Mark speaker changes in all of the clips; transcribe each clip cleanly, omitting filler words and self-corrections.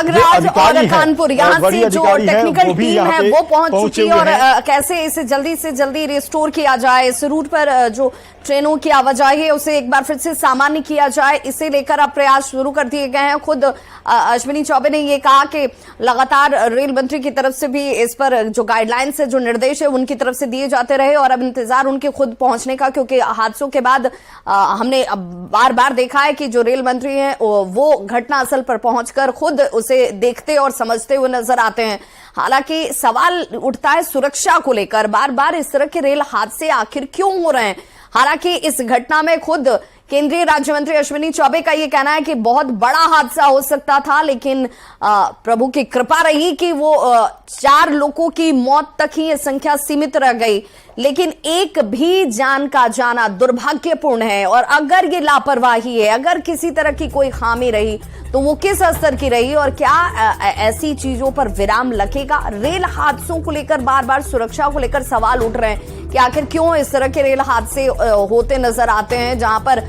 Speaker 1: प्रयागराज और कानपुर यहाँ से जो टेक्निकल टीम है वो पहुंच चुकी है और कैसे इसे जल्दी से जल्दी रिस्टोर किया जाए, इस रूट पर जो ट्रेनों की आवाजाही है उसे एक बार फिर से सामान्य किया जाए, इसे लेकर अब प्रयास शुरू कर दिए गए हैं। खुद अश्विनी चौबे ने ये कहा कि लगातार रेल मंत्री की तरफ से भी इस पर जो गाइडलाइंस है, जो निर्देश है उनकी तरफ से दिए जाते रहे और अब इंतजार उनके खुद पहुंचने का, क्योंकि हादसों के बाद हमने बार बार देखा है कि जो रेल मंत्री हैं वो घटनास्थल पर पहुंचकर खुद उसे देखते और समझते हुए नजर आते हैं। हालांकि सवाल उठता है सुरक्षा को लेकर, बार बार इस तरह के रेल हादसे आखिर क्यों हो रहे हैं। हालांकि इस घटना में खुद केंद्रीय राज्य मंत्री अश्विनी चौबे का यह कहना है कि बहुत बड़ा हादसा हो सकता था, लेकिन प्रभु की कृपा रही कि वो 4 लोगों की मौत तक ही ये संख्या सीमित रह गई, लेकिन एक भी जान का जाना दुर्भाग्यपूर्ण है। और अगर ये लापरवाही है, अगर किसी तरह की कोई खामी रही तो वो किस स्तर की रही और क्या ऐसी चीजों पर विराम लगेगा। रेल हादसों को लेकर बार बार सुरक्षा को लेकर सवाल उठ रहे हैं कि आखिर क्यों इस तरह के रेल हादसे होते नजर आते हैं, जहां पर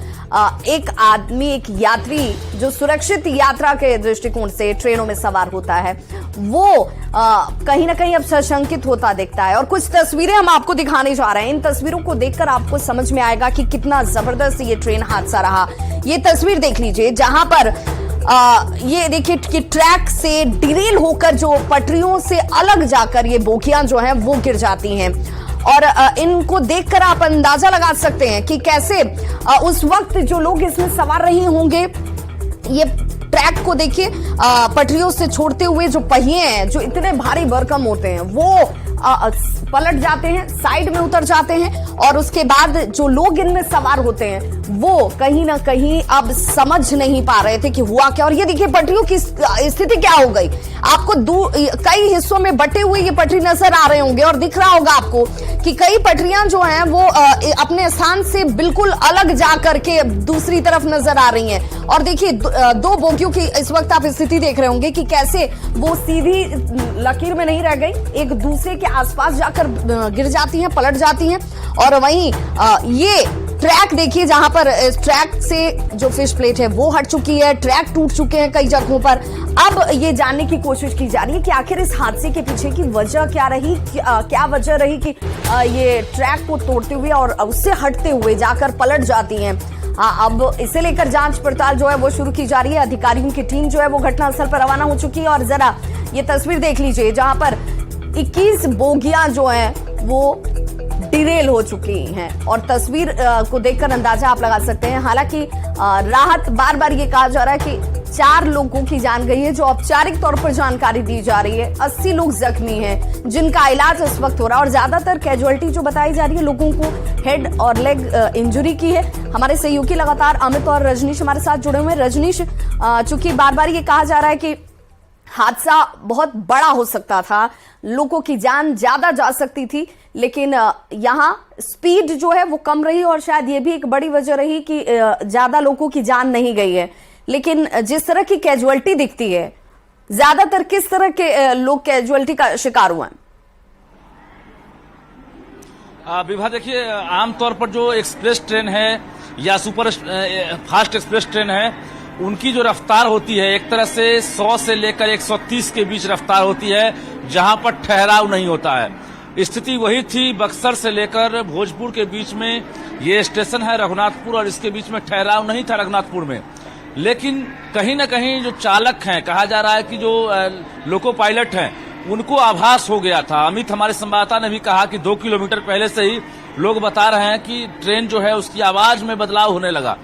Speaker 1: एक आदमी, एक यात्री जो सुरक्षित यात्रा के दृष्टिकोण से ट्रेनों में सवार होता है वो कहीं ना कहीं अब सशंकित होता दिखता है। और कुछ तस्वीरें हम आपको दिखाने जा रहे हैं, इन तस्वीरों को देखकर आपको समझ में आएगा कि कितना जबरदस्त ये ट्रेन हादसा रहा। ये तस्वीर देख लीजिए जहां पर ये देखिए कि ट्रैक से डिरेल होकर जो पटरियों से अलग जाकर ये बोगियां जो हैं वो गिर जाती हैं और इनको देखकर आप अंदाजा लगा सकते हैं कि कैसे उस वक्त जो लोग इसमें सवार रहे होंगे। ये ट्रैक को देखिए, पटरियों से छोड़ते हुए जो पहिए हैं जो इतने भारी भरकम होते हैं वो पलट जाते हैं, साइड में उतर जाते हैं और उसके बाद जो लोग इनमें सवार होते हैं वो कहीं ना कहीं अब समझ नहीं पा रहे थे कि हुआ क्या। और ये देखिए पटरियों की स्थिति क्या हो गई, आपको कई हिस्सों में बटे हुए ये पटरी नजर आ रहे होंगे और दिख रहा होगा आपको कि कई पटरियां जो हैं वो अपने स्थान से बिल्कुल अलग जाकर के दूसरी तरफ नजर आ रही हैं। और देखिए 2 बोगियों की इस वक्त आप स्थिति देख रहे होंगे कि कैसे वो सीधी लकीर में नहीं रह गई, एक दूसरे के आसपास जाकर गिर जाती हैं, पलट जाती हैं। और वहीं ये ट्रैक देखिए जहां पर इस ट्रैक से जो फिश प्लेट है वो हट चुकी है, ट्रैक टूट चुके हैं कई जगहों पर। अब ये जानने की कोशिश की जा रही है कि आखिर इस हादसे के पीछे की वजह क्या रही, क्या वजह रही कि ये ट्रैक को तोड़ते हुए और उससे हटते हुए जाकर पलट जाती हैं। अब इसे लेकर जांच पड़ताल जो है वो शुरू की जा रही है। अधिकारियों की टीम जो है वो घटनास्थल पर रवाना हो चुकी है और जरा ये तस्वीर देख लीजिए जहां पर 21 बोगियां जो हैं वो डिरेल हो चुकी हैं और तस्वीर को देखकर अंदाजा आप लगा सकते हैं। हालांकि राहत, बार बार ये कहा जा रहा है कि 4 लोगों की जान गई है, जो औपचारिक तौर पर जानकारी दी जा रही है। 80 लोग जख्मी हैं जिनका इलाज इस वक्त हो रहा है और ज्यादातर कैजुअलिटी जो बताई जा रही है लोगों को हेड और लेग इंजरी की है। हमारे सहयोगी लगातार अमित और रजनीश हमारे साथ जुड़े हुए हैं। रजनीश, चूंकि बार बार ये कहा जा रहा है कि हादसा बहुत बड़ा हो सकता था, लोगों की जान ज्यादा जा सकती थी, लेकिन यहाँ स्पीड जो है वो कम रही और शायद ये भी एक बड़ी वजह रही कि ज्यादा लोगों की जान नहीं गई है। लेकिन जिस तरह की कैजुअलिटी दिखती है, ज्यादातर किस तरह के लोग कैजुअलिटी का शिकार हुए हैं?
Speaker 2: विभा, देखिए आमतौर पर जो एक्सप्रेस ट्रेन है या सुपर फास्ट एक्सप्रेस ट्रेन है उनकी जो रफ्तार होती है एक तरह से 100 से लेकर 130 के बीच रफ्तार होती है, जहां पर ठहराव नहीं होता है। स्थिति वही थी बक्सर से लेकर भोजपुर के बीच में, ये स्टेशन है रघुनाथपुर और इसके बीच में ठहराव नहीं था रघुनाथपुर में। लेकिन कहीं न कहीं जो चालक हैं, कहा जा रहा है कि जो लोको पायलट हैं उनको आभास हो गया था। अमित हमारे संवाददाता ने भी कहा कि 2 किलोमीटर पहले से ही लोग बता रहे हैं कि ट्रेन जो है उसकी आवाज में बदलाव होने लगा,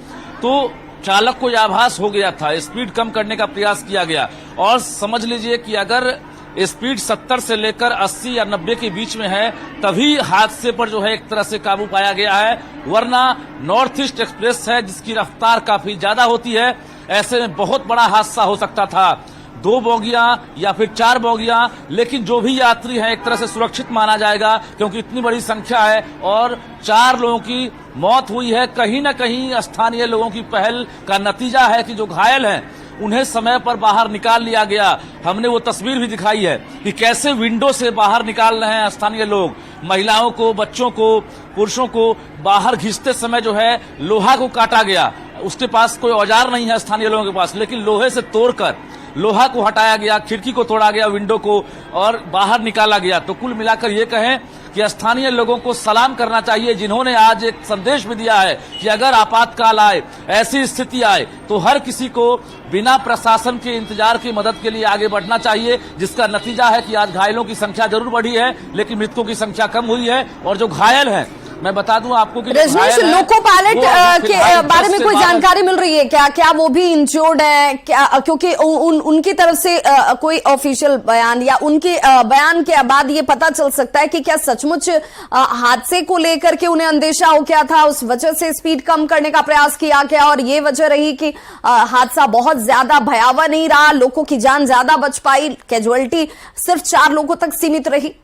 Speaker 2: तो चालक को यह आभास हो गया था, स्पीड कम करने का प्रयास किया गया। और समझ लीजिए कि अगर स्पीड 70 से लेकर 80 या 90 के बीच में है तभी हादसे पर जो है एक तरह से काबू पाया गया है, वरना नॉर्थ ईस्ट एक्सप्रेस है जिसकी रफ्तार काफी ज्यादा होती है, ऐसे में बहुत बड़ा हादसा हो सकता था। 2 बोगियां या फिर 4 बोगियां, लेकिन जो भी यात्री हैं एक तरह से सुरक्षित माना जाएगा क्योंकि इतनी बड़ी संख्या है और 4 लोगों की मौत हुई है। कहीं न कहीं स्थानीय लोगों की पहल का नतीजा है कि जो घायल हैं उन्हें समय पर बाहर निकाल लिया गया। हमने वो तस्वीर भी दिखाई है कि कैसे विंडो से बाहर निकाल रहे हैं स्थानीय लोग, महिलाओं को, बच्चों को, पुरुषों को बाहर घिसते समय जो है लोहा को काटा गया। उसके पास कोई औजार नहीं है स्थानीय लोगों के पास, लेकिन लोहे से तोड़कर लोहा को हटाया गया, खिड़की को तोड़ा गया, विंडो को, और बाहर निकाला गया। तो कुल मिलाकर ये कहें कि स्थानीय लोगों को सलाम करना चाहिए, जिन्होंने आज एक संदेश भी दिया है कि अगर आपातकाल आए, ऐसी स्थिति आए, तो हर किसी को बिना प्रशासन के इंतजार की मदद के लिए आगे बढ़ना चाहिए, जिसका नतीजा है कि आज घायलों की संख्या जरूर बढ़ी है, लेकिन मृतकों की संख्या कम हुई है। और जो घायल हैं, मैं बता दूं आपको कि
Speaker 1: रजनीश, लोको पायलट के बारे में कोई जानकारी मिल रही है क्या? क्या वो भी इंजर्ड है क्या? क्योंकि उनकी तरफ से कोई ऑफिशियल बयान या उनके बयान के बाद ये पता चल सकता है कि क्या सचमुच हादसे को लेकर के उन्हें अंदेशा हो गया था, उस वजह से स्पीड कम करने का प्रयास किया गया और ये वजह रही कि हादसा बहुत ज्यादा भयावह नहीं रहा, लोगों की जान ज्यादा बच पाई, कैजुअलिटी सिर्फ 4 लोगों तक सीमित रही?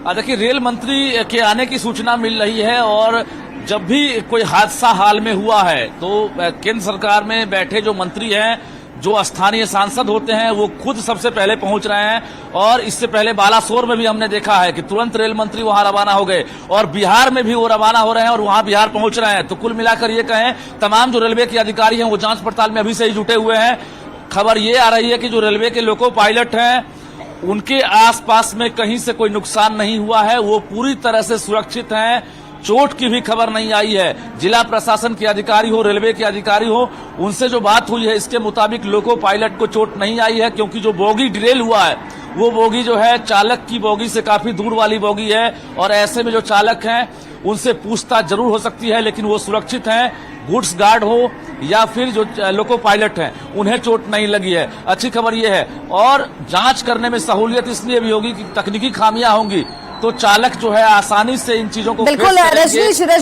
Speaker 2: देखिए, रेल मंत्री के आने की सूचना मिल रही है और जब भी कोई हादसा हाल में हुआ है तो केंद्र सरकार में बैठे जो मंत्री हैं, जो स्थानीय सांसद होते हैं, वो खुद सबसे पहले पहुंच रहे हैं। और इससे पहले बालासोर में भी हमने देखा है कि तुरंत रेल मंत्री वहां रवाना हो गए और बिहार में भी वो रवाना हो रहे हैं और वहां बिहार पहुंच रहे हैं। तो कुल मिलाकर ये कहें, तमाम जो रेलवे के अधिकारी हैं वो जांच पड़ताल में अभी से ही जुटे हुए हैं। खबर ये आ रही है कि जो रेलवे के लोको पायलट हैं, उनके आसपास में कहीं से कोई नुकसान नहीं हुआ है, वो पूरी तरह से सुरक्षित हैं। चोट की भी खबर नहीं आई है। जिला प्रशासन के अधिकारी हो, रेलवे के अधिकारी हो, उनसे जो बात हुई है, इसके मुताबिक लोको पायलट को चोट नहीं आई है, क्योंकि जो बोगी डिरेल हुआ है, वो बोगी जो है चालक की बोगी से काफी दूर वाली बोगी है और ऐसे में जो चालक हैं उनसे पूछताछ जरूर हो सकती है, लेकिन वो सुरक्षित हैं। गुड्स गार्ड हो या फिर जो लोको पायलट हैं, उन्हें चोट नहीं लगी है। अच्छी खबर यह है, और जांच करने में सहूलियत इसलिए भी होगी कि तकनीकी खामियां होंगी तो चालक जो है आसानी से इन चीजों को
Speaker 1: बिल्कुल रजनीश